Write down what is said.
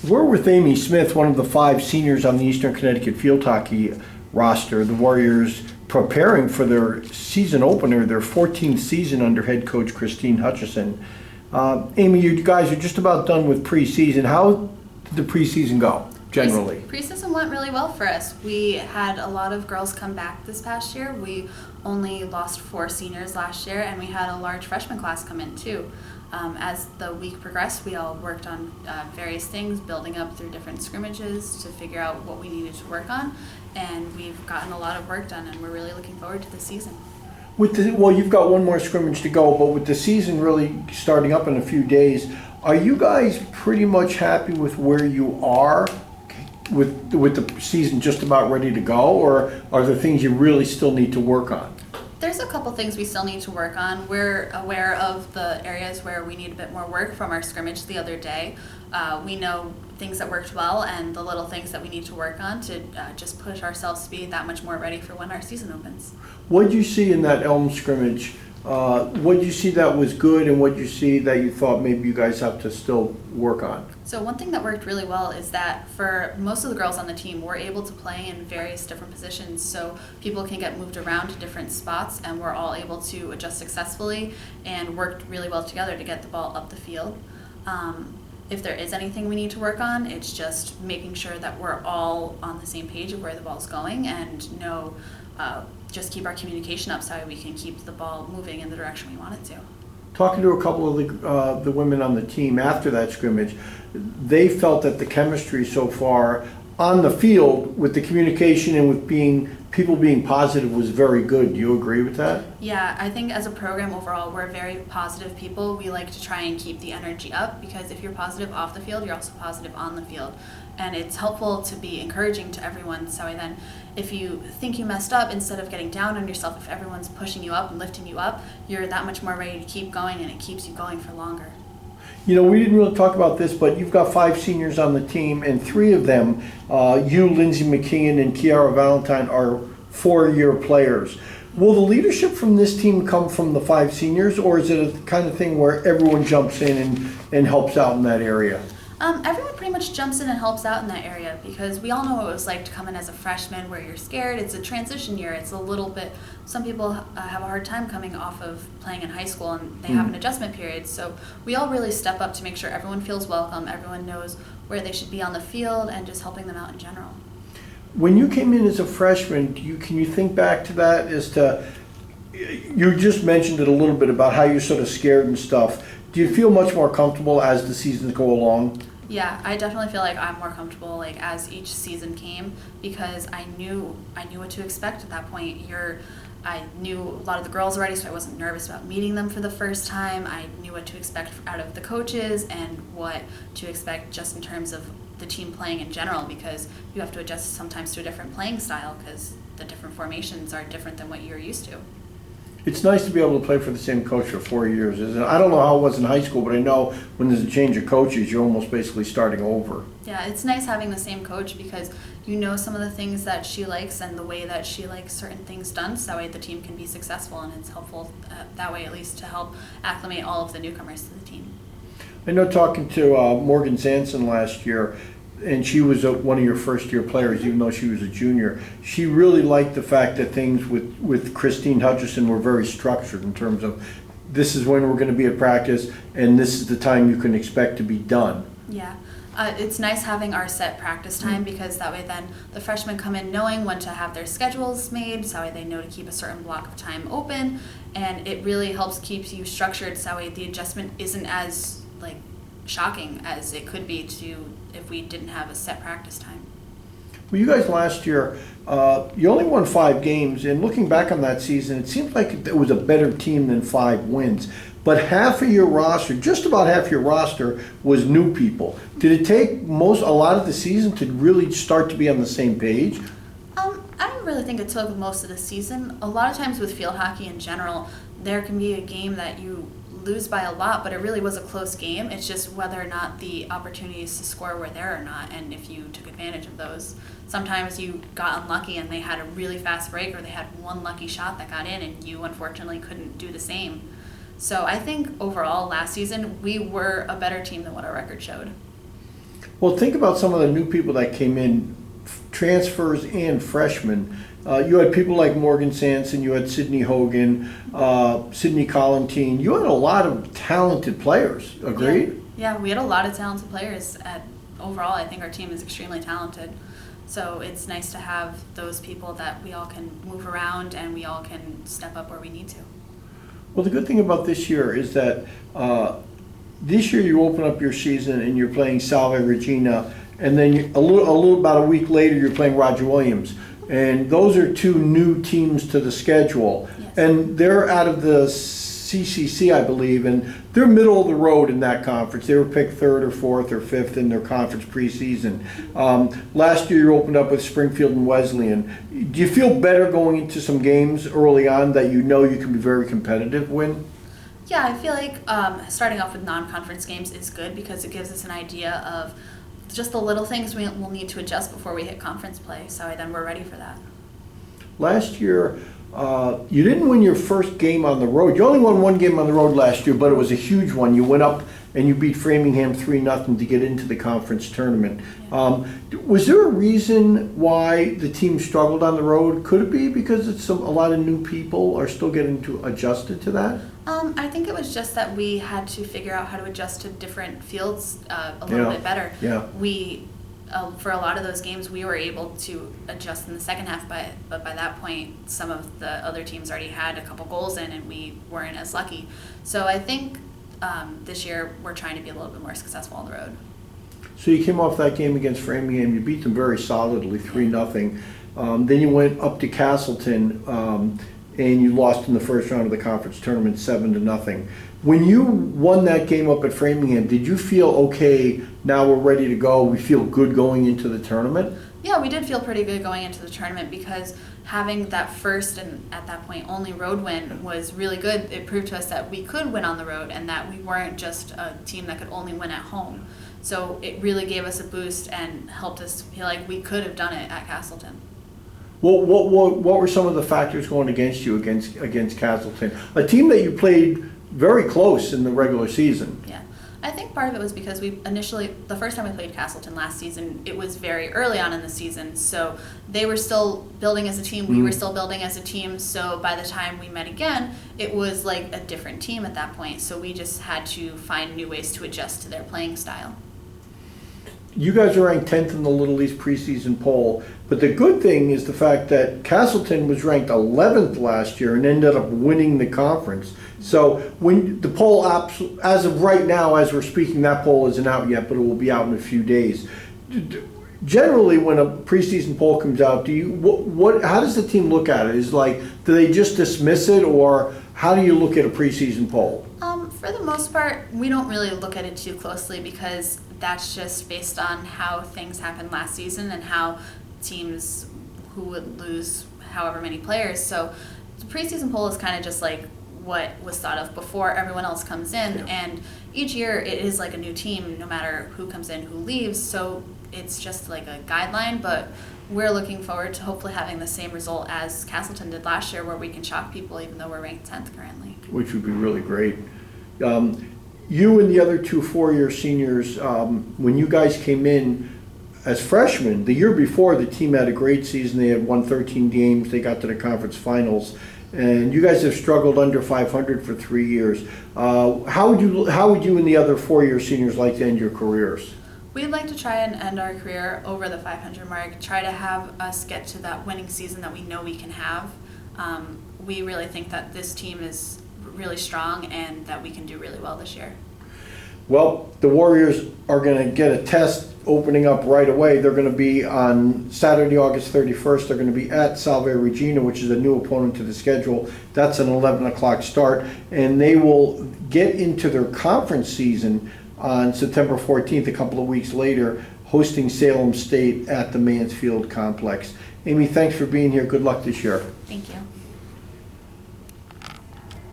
We're with Amy Smith, one of the 5 seniors on the Eastern Connecticut field hockey roster. The Warriors preparing for their season opener, their 14th season under head coach Christine Hutchison. Amy, you guys are just about done with preseason. How did the preseason go, generally? Preseason went really well for us. We had a lot of girls come back this past year. We only lost 4 seniors last year, and we had a large freshman class come in too. As the week progressed, we all worked on various things, building up through different scrimmages to figure out what we needed to work on, and we've gotten a lot of work done, and we're really looking forward to the season. Well, you've got one more scrimmage to go, but with the season really starting up in a few days, are you guys pretty much happy with where you are with the season just about ready to go, or are there things you really still need to work on? There's a couple things we still need to work on. We're aware of the areas where we need a bit more work from our scrimmage the other day. We know things that worked well and the little things that we need to work on to just push ourselves to be that much more ready for when our season opens. What did you see in that Elm scrimmage? What did you see that was good, and what did you see that you thought maybe you guys have to still work on? So one thing that worked really well is that for most of the girls on the team, we're able to play in various different positions, so people can get moved around to different spots, and we're all able to adjust successfully and worked really well together to get the ball up the field. If there is anything we need to work on, it's just making sure that we're all on the same page of where the ball's going and just keep our communication up so we can keep the ball moving in the direction we want it to. Talking to a couple of the women on the team after that scrimmage, they felt that the chemistry so far on the field with the communication and with people being positive was very good. Do you agree with that? Yeah, I think as a program overall, we're very positive people. We like to try and keep the energy up because if you're positive off the field, you're also positive on the field. And it's helpful to be encouraging to everyone. So then if you think you messed up, instead of getting down on yourself, if everyone's pushing you up and lifting you up, you're that much more ready to keep going, and it keeps you going for longer. You know, we didn't really talk about this, but you've got 5 seniors on the team, and 3 of them, you, Lindsay McKeon, and Kiara Valentine, are 4-year players. Will the leadership from this team come from the 5 seniors, or is it a kind of thing where everyone jumps in and helps out in that area? Everyone pretty much jumps in and helps out in that area because we all know what it was like to come in as a freshman where you're scared. It's a transition year. It's a little bit, some people have a hard time coming off of playing in high school and they have an adjustment period. So we all really step up to make sure everyone feels welcome, everyone knows where they should be on the field, and just helping them out in general. When you came in as a freshman, can you think back to that as to, you just mentioned it a little bit about how you're sort of scared and stuff. Do you feel much more comfortable as the seasons go along? Yeah, I definitely feel like I'm more comfortable as each season came because I knew what to expect at that point. I knew a lot of the girls already, so I wasn't nervous about meeting them for the first time. I knew what to expect out of the coaches and what to expect just in terms of the team playing in general because you have to adjust sometimes to a different playing style because the different formations are different than what you're used to. It's nice to be able to play for the same coach for 4 years, isn't it? I don't know how it was in high school, but I know when there's a change of coaches, you're almost basically starting over. Yeah, it's nice having the same coach because you know some of the things that she likes and the way that she likes certain things done, so that way the team can be successful, and it's helpful that way at least to help acclimate all of the newcomers to the team. I know talking to Morgan Zanson last year, and she was one of your first-year players, even though she was a junior. She really liked the fact that things with Christine Hutchison were very structured in terms of this is when we're going to be at practice, and this is the time you can expect to be done. Yeah. It's nice having our set practice time because that way then the freshmen come in knowing when to have their schedules made, so that way they know to keep a certain block of time open, and it really helps keep you structured so that way the adjustment isn't as shocking as it could be if we didn't have a set practice time. Well, you guys last year, you only won 5 games, and looking back on that season, it seemed like it was a better team than 5 wins. But half of your roster, just about half your roster, was new people. Did it take a lot of the season to really start to be on the same page? I don't really think it took most of the season. A lot of times with field hockey in general, there can be a game that you lose by a lot, but it really was a close game. It's just whether or not the opportunities to score were there or not, and if you took advantage of those. Sometimes you got unlucky and they had a really fast break, or they had one lucky shot that got in and you unfortunately couldn't do the same. So I think overall last season we were a better team than what our record showed. Well, think about some of the new people that came in, transfers and freshmen. You had people like Morgan Sanson, you had Sydney Hogan, Sydney Collantine. You had a lot of talented players, agreed? Yeah, we had a lot of talented players. Overall, I think our team is extremely talented. So it's nice to have those people that we all can move around and we all can step up where we need to. Well, the good thing about this year is that this year you open up your season and you're playing Salve Regina, and then about a week later you're playing Roger Williams. And those are two new teams to the schedule. Yes. And they're out of the CCC, I believe, and they're middle of the road in that conference. They were picked third or fourth or fifth in their conference preseason. Last year you opened up with Springfield and Wesleyan. Do you feel better going into some games early on that you know you can be very competitive with? Yeah, I feel like starting off with non-conference games is good because it gives us an idea of just the little things we'll need to adjust before we hit conference play, so then we're ready for that. Last year, you didn't win your first game on the road. You only won one game on the road last year, but it was a huge one. You went up and you beat Framingham 3-0 to get into the conference tournament. Was there a reason why the team struggled on the road? Could it be because it's a lot of new people are still getting adjusted to that? I think it was just that we had to figure out how to adjust to different fields a little bit better. Yeah. We, for a lot of those games, we were able to adjust in the second half, but by that point, some of the other teams already had a couple goals in, and we weren't as lucky. So I think this year we're trying to be a little bit more successful on the road. So you came off that game against Framingham. You beat them very solidly, 3-0. Then you went up to Castleton. And you lost in the first round of the conference tournament 7-0. When you won that game up at Framingham, did you feel, okay, now we're ready to go, we feel good going into the tournament? Yeah, we did feel pretty good going into the tournament because having that first and at that point only road win was really good. It proved to us that we could win on the road and that we weren't just a team that could only win at home. So it really gave us a boost and helped us feel like we could have done it at Castleton. Well, what were some of the factors going against you against Castleton, a team that you played very close in the regular season? Yeah, I think part of it was because we initially, the first time we played Castleton last season, it was very early on in the season, so they were still building as a team, we were still building as a team, so by the time we met again, it was like a different team at that point, so we just had to find new ways to adjust to their playing style. You guys are ranked 10th in the Little East preseason poll, but the good thing is the fact that Castleton was ranked 11th last year and ended up winning the conference. So when the poll, as of right now, as we're speaking, that poll isn't out yet, but it will be out in a few days. Generally, when a preseason poll comes out, how does the team look at it? Do they just dismiss it, or how do you look at a preseason poll? For the most part, we don't really look at it too closely because that's just based on how things happened last season and how teams who would lose however many players. So the preseason poll is kind of just like what was thought of before everyone else comes in. Yeah. And each year it is like a new team no matter who comes in, who leaves. So it's just like a guideline, but we're looking forward to hopefully having the same result as Castleton did last year where we can shock people even though we're ranked 10th currently. Which would be really great. You and the other two four-year seniors, when you guys came in as freshmen, the year before the team had a great season. They had won 13 games. They got to the conference finals. And you guys have struggled under 500 for 3 years. How would you and the other four-year seniors like to end your careers? We'd like to try and end our career over the 500 mark, try to have us get to that winning season that we know we can have. We really think that this team is really strong and that we can do really well this year. Well, the Warriors are going to get a test opening up right away. They're going to be on Saturday, August 31st. They're going to be at Salve Regina, which is a new opponent to the schedule. That's an 11 o'clock start. And they will get into their conference season on September 14th, a couple of weeks later, hosting Salem State at the Mansfield Complex. Amy, thanks for being here. Good luck this year. Thank you.